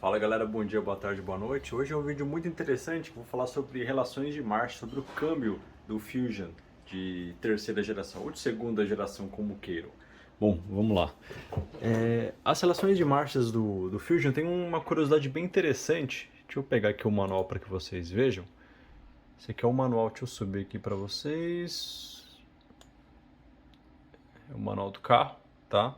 Fala galera, bom dia, boa tarde, boa noite. Hoje é um vídeo muito interessante, vou falar sobre relações de marcha, sobre o câmbio do Fusion de terceira geração ou de segunda geração, como queiram. Bom, vamos lá. As relações de marchas do Fusion tem uma curiosidade bem interessante. Deixa eu pegar aqui o manual para que vocês vejam. Esse aqui é o manual, deixa eu subir aqui para vocês. É o manual do carro, tá?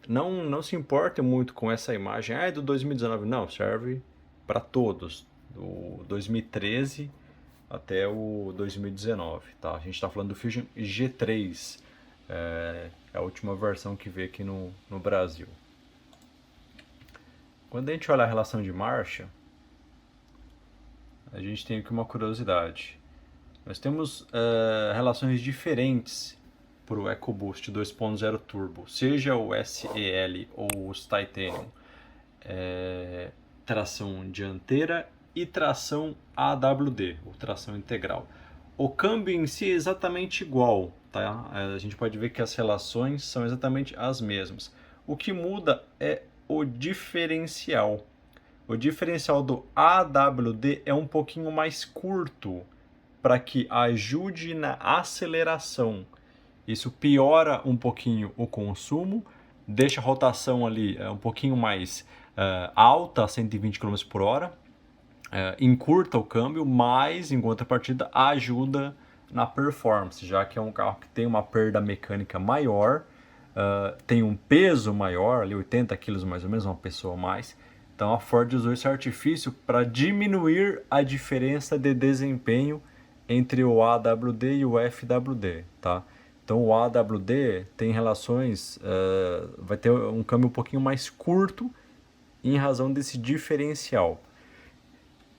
Não se importe muito com essa imagem, é do 2019, não, serve para todos, do 2013 até o 2019, tá? A gente está falando do Fusion G3, é a última versão que veio aqui no Brasil. Quando a gente olha a relação de marcha, a gente tem aqui uma curiosidade. Nós temos relações diferentes para o EcoBoost 2.0 Turbo, seja o SEL ou os Titanium, tração dianteira e tração AWD, ou tração integral. O câmbio em si é exatamente igual, tá? A gente pode ver que as relações são exatamente as mesmas. O que muda é o diferencial. O diferencial do AWD é um pouquinho mais curto para que ajude na aceleração. Isso piora um pouquinho o consumo, deixa a rotação ali um pouquinho mais alta, 120 km por hora, encurta o câmbio, mas em contrapartida ajuda na performance, já que é um carro que tem uma perda mecânica maior, tem um peso maior, ali 80 kg mais ou menos, uma pessoa a mais. Então a Ford usou esse artifício para diminuir a diferença de desempenho entre o AWD e o FWD, tá? Então o AWD tem relações, vai ter um câmbio um pouquinho mais curto em razão desse diferencial.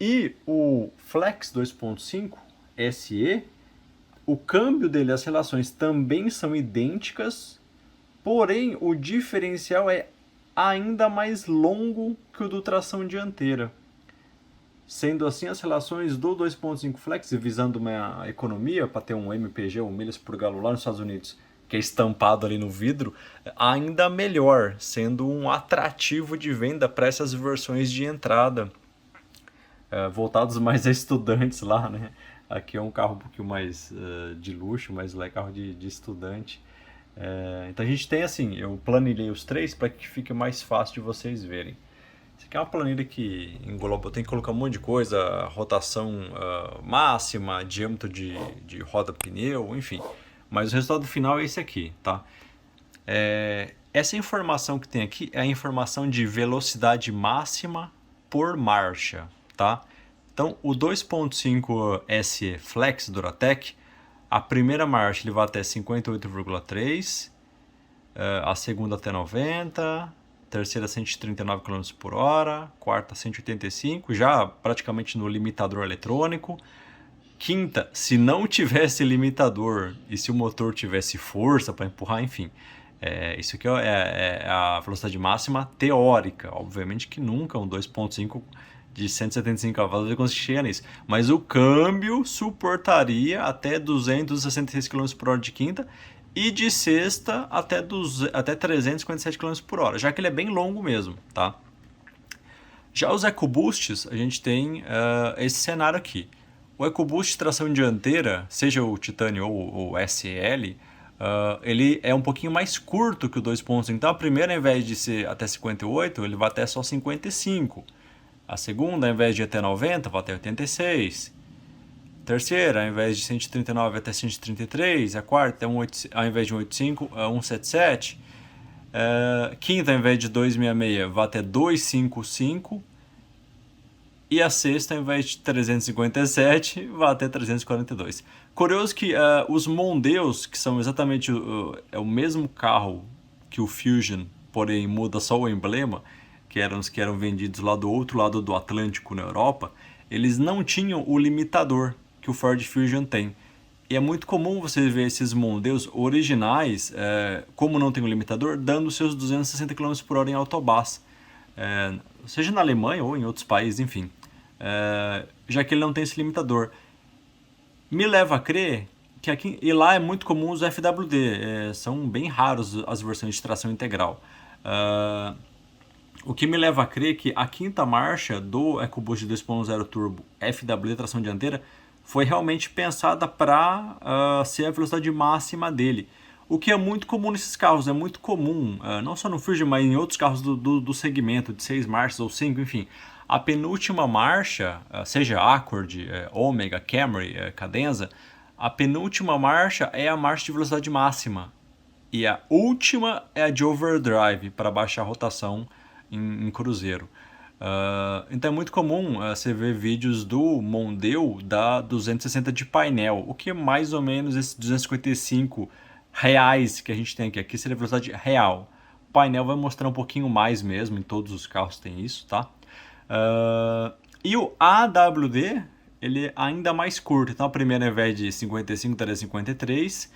E o Flex 2.5 SE, o câmbio dele, as relações também são idênticas, porém o diferencial é ainda mais longo que o do tração dianteira. Sendo assim, as relações do 2.5 Flex, visando uma economia para ter um MPG, ou milhas por galo lá nos Estados Unidos, que é estampado ali no vidro, ainda melhor, sendo um atrativo de venda para essas versões de entrada, voltados mais a estudantes lá, né? Aqui é um carro um pouquinho mais de luxo, mas lá é carro de estudante. Então a gente tem assim, eu planilhei os três para que fique mais fácil de vocês verem. Isso aqui é uma planilha que engloba, tem que colocar um monte de coisa, rotação máxima, diâmetro de roda pneu, enfim. Mas o resultado final é esse aqui, tá? Essa informação que tem aqui é a informação de velocidade máxima por marcha, tá? Então o 2.5 SE Flex Duratec, a primeira marcha ele vai até 58,3, a segunda até 90, terceira 139 km por hora, quarta 185, já praticamente no limitador eletrônico. Quinta, se não tivesse limitador e se o motor tivesse força para empurrar, enfim. Isso aqui é a velocidade máxima teórica. Obviamente que nunca um 2.5 de 175 cavalos vai conseguir chegar nisso. Mas o câmbio suportaria até 266 km por hora de quinta e de sexta até 357 km por hora, já que ele é bem longo mesmo, tá? Já os EcoBoosts, a gente tem esse cenário aqui. O EcoBoost tração dianteira, seja o Titanium ou o SL, ele é um pouquinho mais curto que o 2.5. Então a primeira, ao invés de ser até 58, ele vai até só 55. A segunda, ao invés de ir até 90, vai até 86. Terceira, ao invés de 139 até 133. A quarta, ao invés de 185, 177. Quinta, ao invés de 266, vai até 255. E a sexta, ao invés de 357, vai até 342. Curioso que os Mondeus, que são exatamente o mesmo carro que o Fusion, porém muda só o emblema, que eram os que eram vendidos lá do outro lado do Atlântico, na Europa, eles não tinham o limitador que o Ford Fusion tem. E é muito comum você ver esses Mondeus originais, como não tem o limitador, dando seus 260 km por hora em autobahn, seja na Alemanha ou em outros países, enfim, já que ele não tem esse limitador. Me leva a crer que aqui e lá é muito comum os FWD, são bem raros as versões de tração integral. O que me leva a crer que a quinta marcha do EcoBoost 2.0 Turbo FW tração dianteira foi realmente pensada para ser a velocidade máxima dele. O que é muito comum nesses carros, é muito comum, não só no Fusion, mas em outros carros do segmento de 6 marchas ou 5, enfim. A penúltima marcha, seja Accord, Omega, Camry, Cadenza, a penúltima marcha é a marcha de velocidade máxima. E a última é a de overdrive, para baixar a rotação em cruzeiro. Então é muito comum você ver vídeos do Mondeo da 260 de painel, o que é mais ou menos esses 255 reais que a gente tem aqui. Aqui seria a velocidade real. O painel vai mostrar um pouquinho mais mesmo, em todos os carros tem isso, tá? E o AWD, ele é ainda mais curto. Então a primeira, ao invés de 55, teria 53.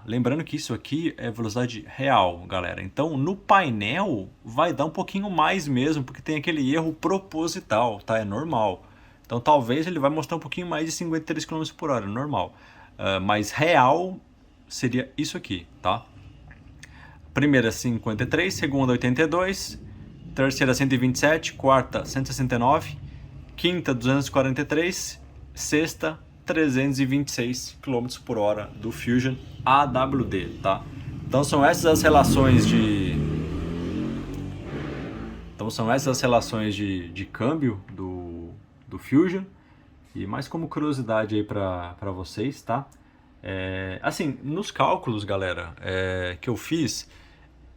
Lembrando que isso aqui é velocidade real, galera. Então no painel vai dar um pouquinho mais mesmo, porque tem aquele erro proposital, tá? É normal. Então talvez ele vai mostrar um pouquinho mais de 53 km por hora, normal. Mas real seria isso aqui, tá? Primeira 53, segunda 82, terceira 127, quarta 169, quinta 243, sexta 326 km por hora do Fusion AWD, tá? Então são essas as relações de câmbio do Fusion. E mais como curiosidade aí para vocês, tá? Assim, nos cálculos, galera, que eu fiz,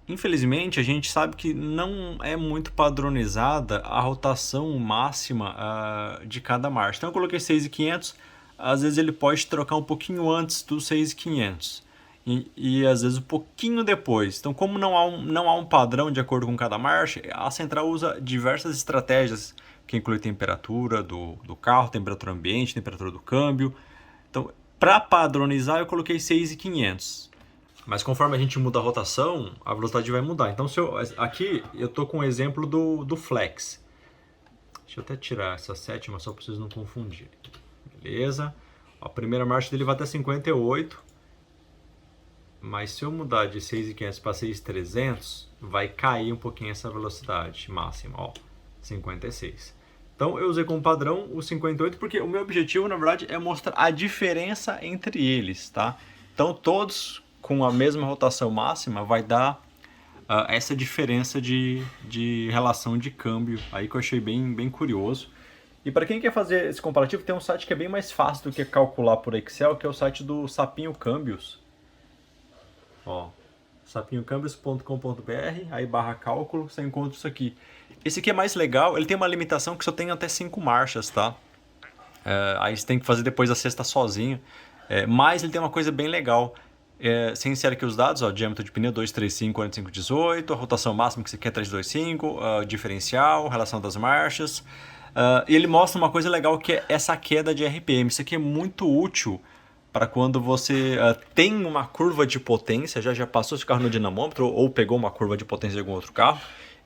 infelizmente a gente sabe que não é muito padronizada a rotação máxima de cada marcha. Então eu coloquei 6.500, às vezes ele pode trocar um pouquinho antes dos 6.500 e às vezes um pouquinho depois. Então como não há um padrão de acordo com cada marcha, a central usa diversas estratégias que inclui temperatura do carro, temperatura ambiente, temperatura do câmbio. Então para padronizar eu coloquei 6.500. Mas conforme a gente muda a rotação, a velocidade vai mudar. Então aqui eu estou com um exemplo do Flex. Deixa eu até tirar essa sétima só para vocês não confundirem. Beleza. A primeira marcha dele vai até 58. Mas se eu mudar de 6.500 para 6.300, vai cair um pouquinho essa velocidade máxima. Ó, 56. Então eu usei como padrão o 58 porque o meu objetivo, na verdade, é mostrar a diferença entre eles, tá? Então todos com a mesma rotação máxima vai dar essa diferença de relação de câmbio aí que eu achei bem curioso. E para quem quer fazer esse comparativo, tem um site que é bem mais fácil do que calcular por Excel, que é o site do Sapinho Câmbios. Ó, sapinhocâmbios.com.br, aí /cálculo, você encontra isso aqui. Esse aqui é mais legal, ele tem uma limitação que só tem até 5 marchas, tá? Aí você tem que fazer depois a sexta sozinho. Mas ele tem uma coisa bem legal. Você insere aqui os dados, ó, diâmetro de pneu 235, 45, 18, a rotação máxima que você quer 325, diferencial, relação das marchas. E ele mostra uma coisa legal que é essa queda de RPM. Isso aqui é muito útil para quando você tem uma curva de potência, já passou esse carro no dinamômetro ou pegou uma curva de potência de algum outro carro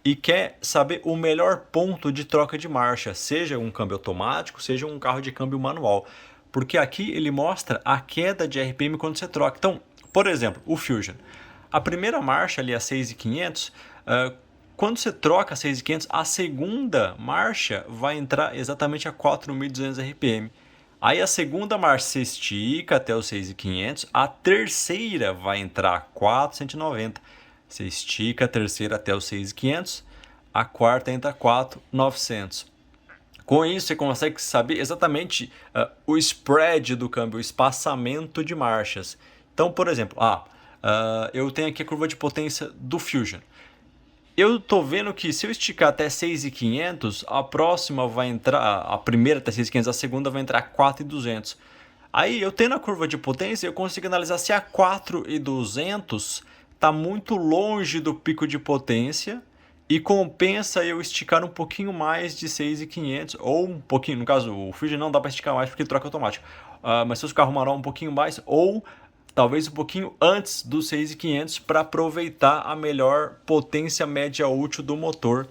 e quer saber o melhor ponto de troca de marcha, seja um câmbio automático, seja um carro de câmbio manual. Porque aqui ele mostra a queda de RPM quando você troca. Então, por exemplo, o Fusion. A primeira marcha ali a 6.500, quando você troca a 6.500, a segunda marcha vai entrar exatamente a 4.200 RPM. Aí a segunda marcha se estica até os 6.500, a terceira vai entrar a 4.190. Você estica a terceira até os 6.500, a quarta entra a 4.900. Com isso você consegue saber exatamente o spread do câmbio, o espaçamento de marchas. Então, por exemplo, eu tenho aqui a curva de potência do Fusion. Eu estou vendo que se eu esticar até 6.500, a próxima vai entrar, a primeira até 6.500, a segunda vai entrar a 4.200. Aí eu tendo a curva de potência, eu consigo analisar se a 4.200 está muito longe do pico de potência e compensa eu esticar um pouquinho mais de 6.500 ou um pouquinho, no caso o Fusion não dá para esticar mais porque troca automático, mas se os carros manual um pouquinho mais ou talvez um pouquinho antes dos 6.500 para aproveitar a melhor potência média útil do motor,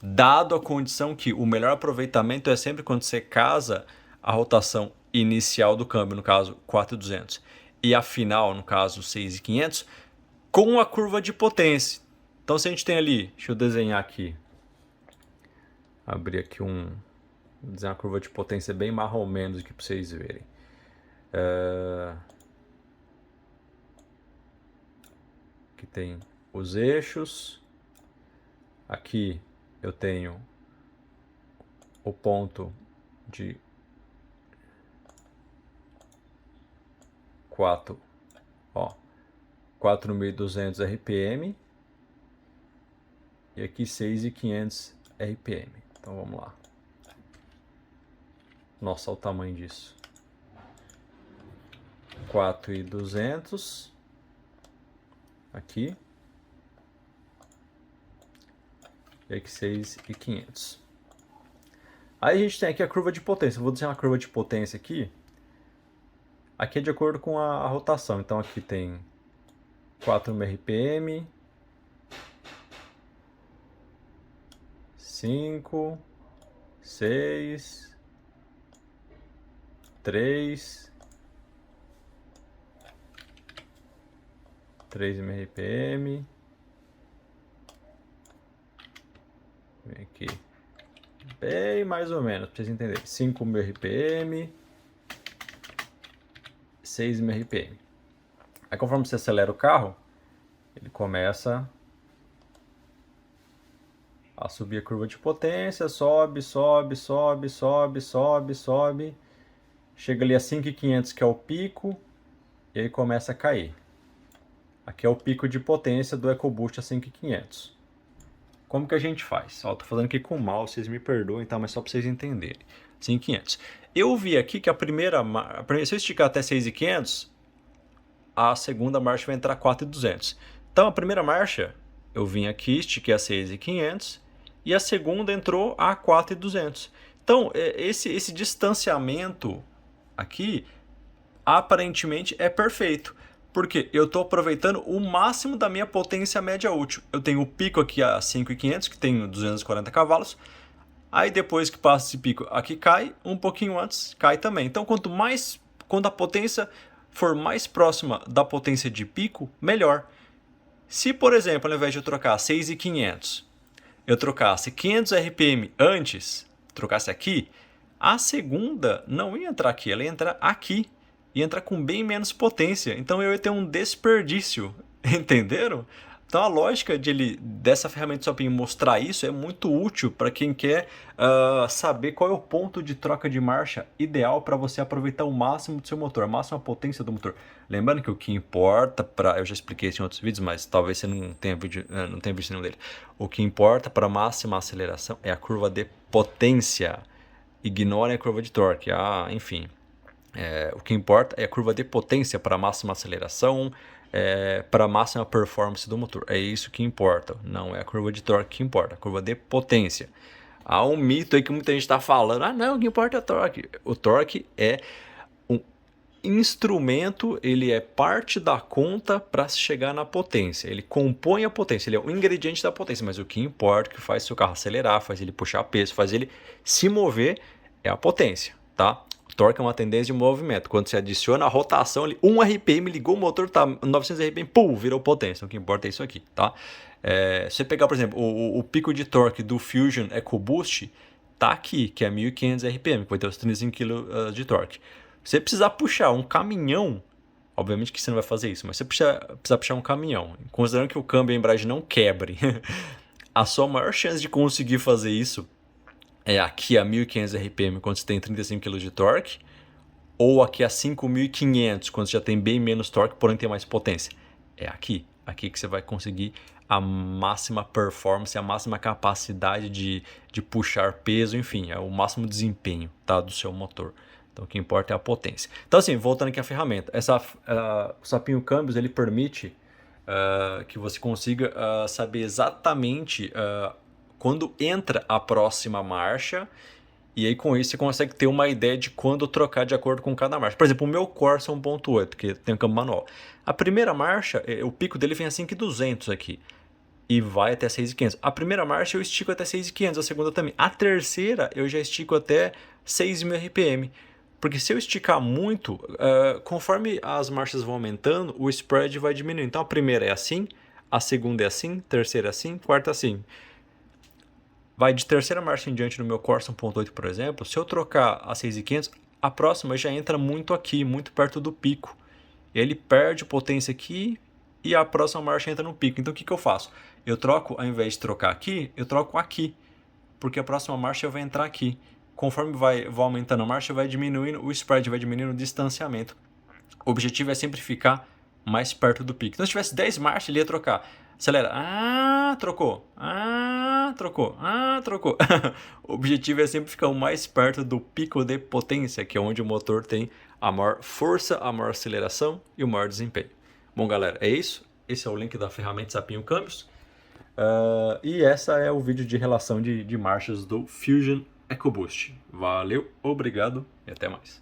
dado a condição que o melhor aproveitamento é sempre quando você casa a rotação inicial do câmbio, no caso 4.200, e a final, no caso 6.500, com a curva de potência. Então se a gente tem ali, deixa eu desenhar aqui, abrir aqui desenhar uma curva de potência bem mais ou menos aqui para vocês verem. Aqui tem os eixos, aqui eu tenho o ponto de 4.200 RPM e aqui 6.500 RPM. Então vamos lá. Nossa, olha o tamanho disso. 4.200 aqui e aqui 6.500. Aí a gente tem aqui a curva de potência. Eu vou desenhar uma curva de potência aqui. Aqui é de acordo com a rotação. Então aqui tem 4.000 RPM, 5, 6, 3, 3.000 RPM. Vem aqui. Bem mais ou menos, para vocês entenderem. 5.000 RPM, 6.000 RPM. Aí conforme você acelera o carro, ele começa a subir a curva de potência, sobe, sobe, sobe, sobe, sobe, sobe. Chega ali a 5.500, que é o pico, e aí começa a cair. Aqui é o pico de potência do EcoBoost a 5.500. Como que a gente faz? Ó, tô fazendo aqui com o mouse, vocês me perdoem, tá? Mas só para vocês entenderem. 5.500. Eu vi aqui que se eu esticar até 6.500, a segunda marcha vai entrar 4.200. Então a primeira marcha, eu vim aqui, estiquei a 6.500 e a segunda entrou a 4.200. Então esse distanciamento aqui aparentemente é perfeito. Porque eu estou aproveitando o máximo da minha potência média útil. Eu tenho o pico aqui a 5.500, que tem 240 cavalos. Aí depois que passa esse pico, aqui cai, um pouquinho antes cai também. Então quando a potência for mais próxima da potência de pico, melhor. Se, por exemplo, ao invés de eu trocar 6.500, eu trocasse 500 RPM antes, trocasse aqui, a segunda não ia entrar aqui, ela ia entrar aqui. E entra com bem menos potência. Então eu ia ter um desperdício. Entenderam? Então a lógica dessa ferramenta de Swapinho mostrar isso é muito útil para quem quer saber qual é o ponto de troca de marcha ideal para você aproveitar o máximo do seu motor, a máxima potência do motor. Lembrando que o que importa eu já expliquei isso em outros vídeos, mas talvez você não tenha visto nenhum dele. O que importa para a máxima aceleração é a curva de potência. Ignore a curva de torque. Enfim. O que importa é a curva de potência para a máxima aceleração, para a máxima performance do motor. É isso que importa, não é a curva de torque que importa, a curva de potência. Há um mito aí que muita gente está falando, não, o que importa é o torque. O torque é um instrumento, ele é parte da conta para chegar na potência. Ele compõe a potência, ele é o ingrediente da potência, mas o que importa, que faz seu carro acelerar, faz ele puxar peso, faz ele se mover, é a potência, tá? Torque é uma tendência de movimento. Quando você adiciona a rotação, 1 RPM, ligou o motor, tá 900 RPM, pum, virou potência. Então, o que importa é isso aqui, tá? Se você pegar, por exemplo, o pico de torque do Fusion EcoBoost, tá aqui, que é 1.500 RPM, que vai ter os 35 kg de torque. Se você precisar puxar um caminhão, obviamente que você não vai fazer isso, mas você precisa puxar um caminhão, considerando que o câmbio e a embreagem não quebrem, a sua maior chance de conseguir fazer isso é aqui a 1.500 RPM quando você tem 35 kg de torque, ou aqui a 5.500 quando você já tem bem menos torque, porém tem mais potência. É aqui que você vai conseguir a máxima performance, a máxima capacidade de puxar peso, enfim, é o máximo desempenho, tá, do seu motor. Então o que importa é a potência. Então assim, voltando aqui à ferramenta, o Swapinho Câmbios ele permite que você consiga saber exatamente quando entra a próxima marcha, e aí com isso você consegue ter uma ideia de quando trocar de acordo com cada marcha. Por exemplo, o meu Corsa 1.8, que tem um câmbio manual. A primeira marcha, o pico dele vem a 5.200 aqui e vai até 6.500. A primeira marcha eu estico até 6.500, a segunda também. A terceira eu já estico até 6.000 RPM. Porque se eu esticar muito, conforme as marchas vão aumentando, o spread vai diminuindo. Então a primeira é assim, a segunda é assim, terceira é assim, quarta assim. Vai de terceira marcha em diante no meu Corsa 1.8, por exemplo, se eu trocar a 6.500, a próxima já entra muito aqui, muito perto do pico. Ele perde potência aqui e a próxima marcha entra no pico. Então o que eu faço? Eu troco, ao invés de trocar aqui, eu troco aqui, porque a próxima marcha vai entrar aqui. Conforme vai aumentando a marcha, vai diminuindo o spread, vai diminuindo o distanciamento. O objetivo é sempre ficar mais perto do pico. Então, se tivesse 10 marchas, ele ia trocar. Acelera. Ah, trocou. Ah, trocou. Ah, trocou. O objetivo é sempre ficar o mais perto do pico de potência, que é onde o motor tem a maior força, a maior aceleração e o maior desempenho. Bom, galera, é isso. Esse é o link da ferramenta Sapinho Câmbios. E essa é o vídeo de relação de marchas do Fusion EcoBoost. Valeu, obrigado e até mais.